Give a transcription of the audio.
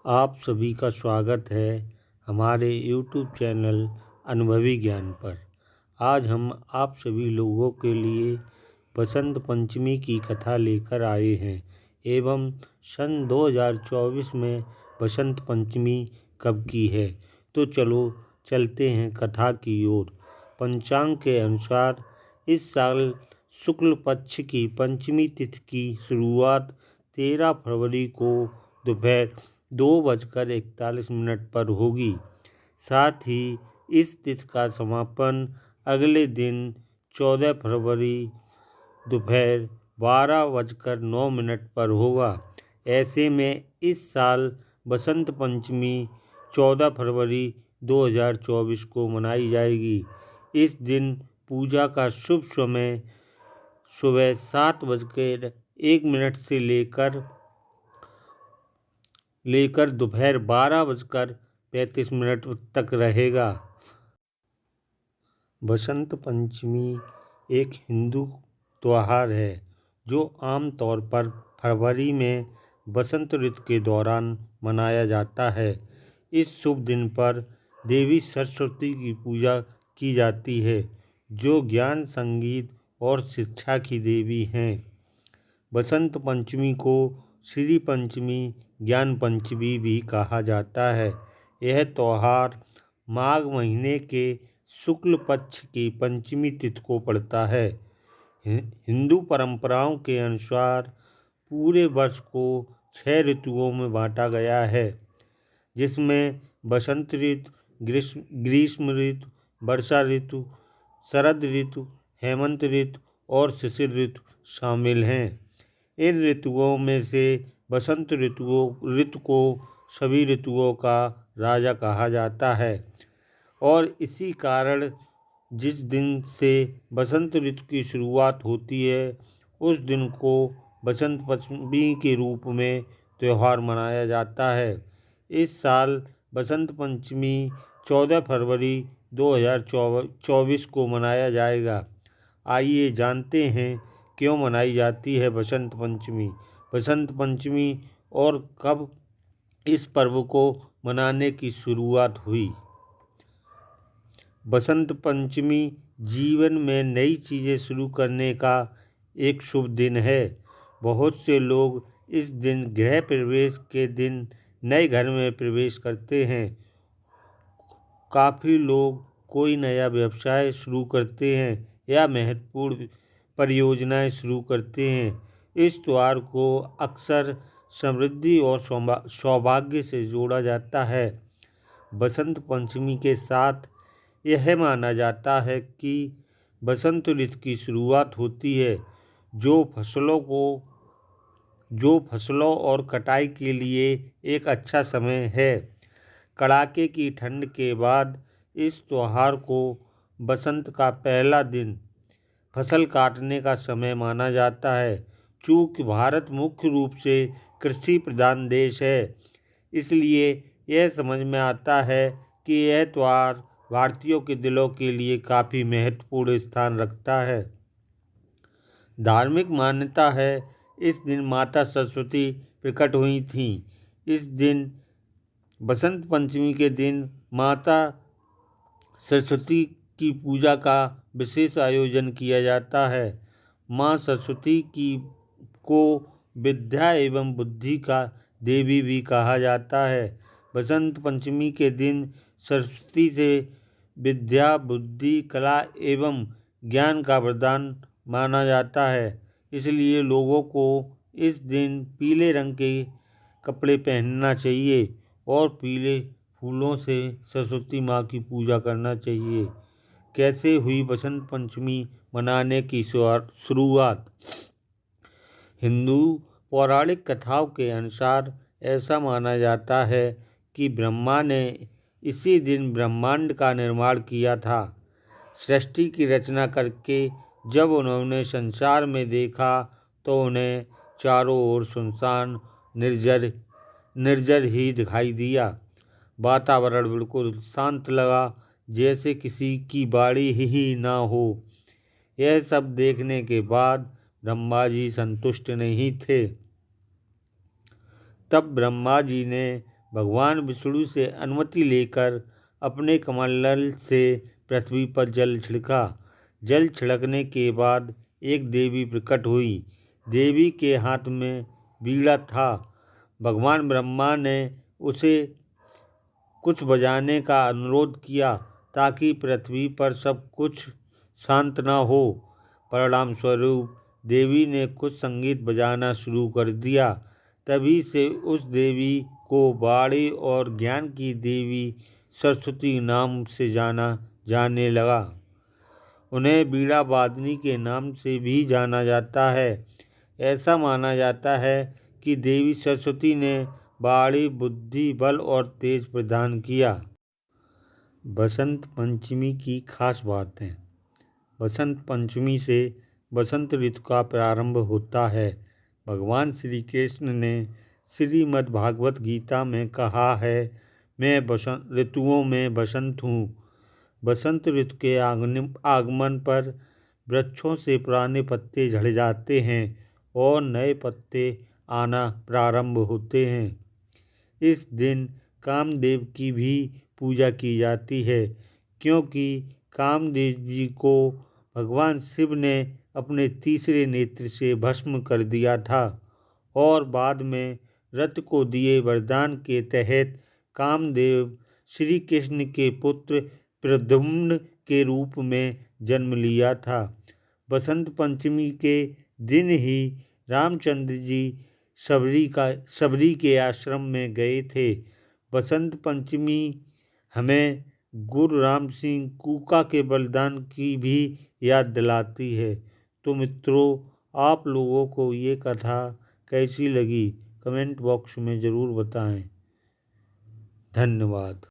आप सभी का स्वागत है हमारे YouTube चैनल अनुभवी ज्ञान पर। आज हम आप सभी लोगों के लिए बसंत पंचमी की कथा लेकर आए हैं एवं सन 2024 में बसंत पंचमी कब की है। तो चलो चलते हैं कथा की ओर। पंचांग के अनुसार इस साल शुक्ल पक्ष की पंचमी तिथि की शुरुआत 13 फरवरी को दोपहर 2:41 पर होगी। साथ ही इस तिथि का समापन अगले दिन 14 फरवरी दोपहर 12:09 पर होगा। ऐसे में इस साल बसंत पंचमी 14 फरवरी 2024 को मनाई जाएगी। इस दिन पूजा का शुभ समय सुबह 7:01 से लेकर दोपहर 12:35 तक रहेगा। बसंत पंचमी एक हिंदू त्योहार है जो आमतौर पर फरवरी में बसंत ऋतु के दौरान मनाया जाता है। इस शुभ दिन पर देवी सरस्वती की पूजा की जाती है जो ज्ञान, संगीत और शिक्षा की देवी हैं। बसंत पंचमी को श्री पंचमी, ज्ञान पंचमी भी कहा जाता है। यह त्यौहार माघ महीने के शुक्ल पक्ष की पंचमी तिथि को पड़ता है। हिंदू परंपराओं के अनुसार पूरे वर्ष को 6 ऋतुओं में बांटा गया है, जिसमें बसंत ऋतु, ग्रीष्म ऋतु, वर्षा ऋतु, शरद ऋतु, हेमंत ऋतु और शिशिर ऋतु शामिल हैं। इन ऋतुओं में से बसंत ऋतु को सभी ऋतुओं का राजा कहा जाता है और इसी कारण जिस दिन से बसंत ऋतु की शुरुआत होती है उस दिन को बसंत पंचमी के रूप में त्यौहार मनाया जाता है। इस साल बसंत पंचमी 14 फरवरी 2024 को मनाया जाएगा। आइए जानते हैं क्यों मनाई जाती है बसंत पंचमी। बसंत पंचमी और कब इस पर्व को मनाने की शुरुआत हुई। बसंत पंचमी जीवन में नई चीज़ें शुरू करने का एक शुभ दिन है। बहुत से लोग इस दिन गृह प्रवेश के दिन नए घर में प्रवेश करते हैं। काफ़ी लोग कोई नया व्यवसाय शुरू करते हैं या महत्वपूर्ण परियोजनाएं शुरू करते हैं। इस त्यौहार को अक्सर समृद्धि और सौभाग्य से जोड़ा जाता है। बसंत पंचमी के साथ यह माना जाता है कि बसंत ऋतु की शुरुआत होती है, जो फसलों और कटाई के लिए एक अच्छा समय है। कड़ाके की ठंड के बाद इस त्यौहार को बसंत का पहला दिन फसल काटने का समय माना जाता है। चूँकि भारत मुख्य रूप से कृषि प्रधान देश है, इसलिए यह समझ में आता है कि यह त्यौहार भारतीयों के दिलों के लिए काफ़ी महत्वपूर्ण स्थान रखता है। धार्मिक मान्यता है इस दिन माता सरस्वती प्रकट हुई थीं। इस दिन बसंत पंचमी के दिन माता सरस्वती की पूजा का विशेष आयोजन किया जाता है। माँ सरस्वती को विद्या एवं बुद्धि का देवी भी कहा जाता है। बसंत पंचमी के दिन सरस्वती से विद्या, बुद्धि, कला एवं ज्ञान का वरदान माना जाता है। इसलिए लोगों को इस दिन पीले रंग के कपड़े पहनना चाहिए और पीले फूलों से सरस्वती माँ की पूजा करना चाहिए। कैसे हुई बसंत पंचमी मनाने की शुरुआत। हिंदू पौराणिक कथाओं के अनुसार ऐसा माना जाता है कि ब्रह्मा ने इसी दिन ब्रह्मांड का निर्माण किया था। सृष्टि की रचना करके जब उन्होंने संसार में देखा तो उन्हें चारों ओर सुनसान निर्जर ही दिखाई दिया। वातावरण बिल्कुल शांत लगा, जैसे किसी की बाड़ी ही ना हो। यह सब देखने के बाद ब्रह्मा जी संतुष्ट नहीं थे। तब ब्रह्मा जी ने भगवान विष्णु से अनुमति लेकर अपने कमंडल से पृथ्वी पर जल छिड़का। जल छिड़कने के बाद एक देवी प्रकट हुई। देवी के हाथ में बीड़ा था। भगवान ब्रह्मा ने उसे कुछ बजाने का अनुरोध किया ताकि पृथ्वी पर सब कुछ शांत न हो। परिणाम स्वरूप देवी ने कुछ संगीत बजाना शुरू कर दिया। तभी से उस देवी को वाणी और ज्ञान की देवी सरस्वती नाम से जाना जाने लगा। उन्हें बीड़ा वादनी के नाम से भी जाना जाता है। ऐसा माना जाता है कि देवी सरस्वती ने वाणी, बुद्धि, बल और तेज प्रदान किया। बसंत पंचमी की खास बातें। बसंत पंचमी से बसंत ऋतु का प्रारंभ होता है। भगवान श्री कृष्ण ने श्रीमद् भागवत गीता में कहा है, मैं ऋतुओं में बसंत हूँ। बसंत ऋतु के आगमन पर वृक्षों से पुराने पत्ते झड़ जाते हैं और नए पत्ते आना प्रारंभ होते हैं। इस दिन कामदेव की भी पूजा की जाती है, क्योंकि कामदेव जी को भगवान शिव ने अपने तीसरे नेत्र से भस्म कर दिया था और बाद में रत को दिए वरदान के तहत कामदेव श्री कृष्ण के पुत्र प्रद्युम्न के रूप में जन्म लिया था। बसंत पंचमी के दिन ही रामचंद्र जी सबरी के आश्रम में गए थे। बसंत पंचमी हमें गुरु राम सिंह कूका के बलिदान की भी याद दिलाती है। तो मित्रों, आप लोगों को ये कथा कैसी लगी कमेंट बॉक्स में ज़रूर बताएं। धन्यवाद।